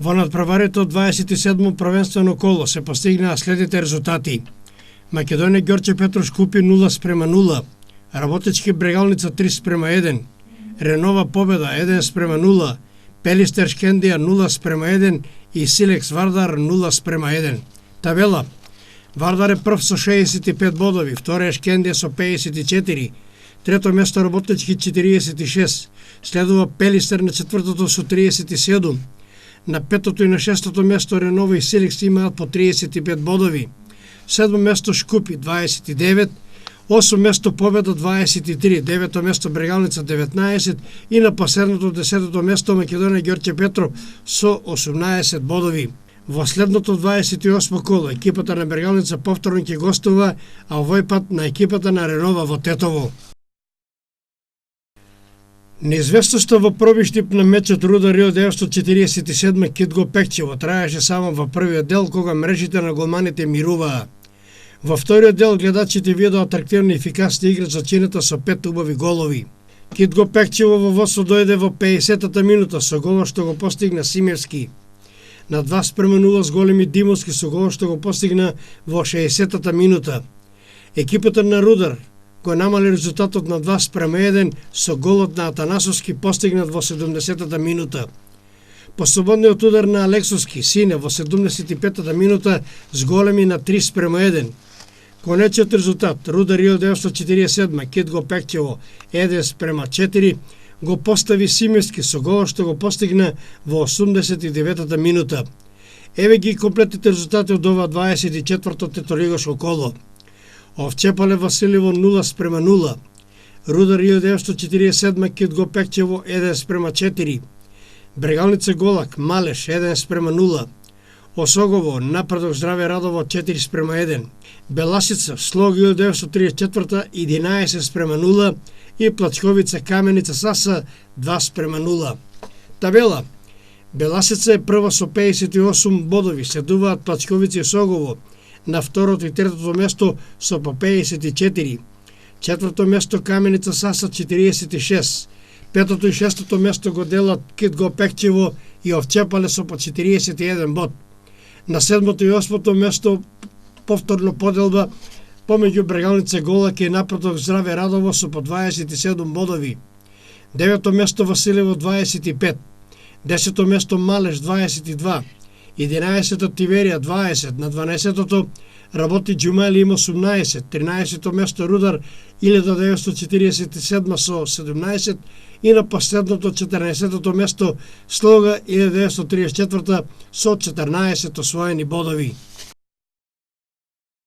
Во надпреварите од 27-мо првенствено коло се постигнаа следните резултати. Македонија Ѓорче Петрош купи 0:0, Работечки Брегалница 3:1, Ренова Победа 1:0, Пелистер Шкендија 0:1 и Силекс Вардар 0:1. Табела: Вардар е прв со 65 бодови, втора е Шкендија со 54, трето место Работечки 46, следува Пелистер на четвртото со 37, на петото и на шестото место Ренова и Силекс имаат по 35 бодови, седмо место Шкупи 29, осмо место Победа 23, девето место Брегалница 19 и на последното 10-то место Македонија Ѓорче Петров со 18 бодови. Во следното 28 коло екипата на Брегалница повторно ќе гостува, а овој пат на екипата на Ренова во Тетово. Неизвестноста во пробиштип на мечот Рудар Рио 947 Кит го Пекчево траеше само во првиот дел кога мрежите на голманите мируваа. Во вториот дел гледачите видоа атрактивни и ефикасни играч зачинета со 5 убави голови. Кит го Пекчево во водство дојде во 50-та минута со голот што го постигна Симевски. На 2:0 с големи Димовски со голот што го постигна во 60-та минута. Екипата на Рудар го намали резултатот на 2:1 со голот на Атанасовски постигнат во 70-та минута. По слободниот удар на Алексовски Сине во 75-та минута с големи на 3:1. Конечниот резултат Рудар Рио 947 Кит го Пекчево 1:4 го постави Симевски со голот што го постигна во 89-та минута. Еве ги комплетните резултати од ова 24-то тетолигашко коло. Овчепале Василево 0:0, Рудар Рио 947 Кит го Пекчево 1:4, Брегалница Голак Малеш 1:0, Осогово Напредок Здраве Радово 4:1, Беласица Слог 1934 11:0 и Плачковица Каменица Саса 2:0. Табела: Беласица е прва со 58 бодови, следуваат Плачковица и Осогово на второто и третото место со по 54, четврто место Каменица Саса 46, петото и шестото место го делат Кит го Пекчево и Овчепале со по 41 бод. На седмото и осмото место повторно поделба помеѓу Брегалница Голак и Напредок Здраве Радово со по 27 бодови. Девето место Василево 25, 10-то место Малеш 22, 11-то Тиверија 20, на 12-тото работи Џумали има 18, 13-то место Рудар 1947 со 17 и на последното 14-тото место Слога 1934 со 14 освоени бодови.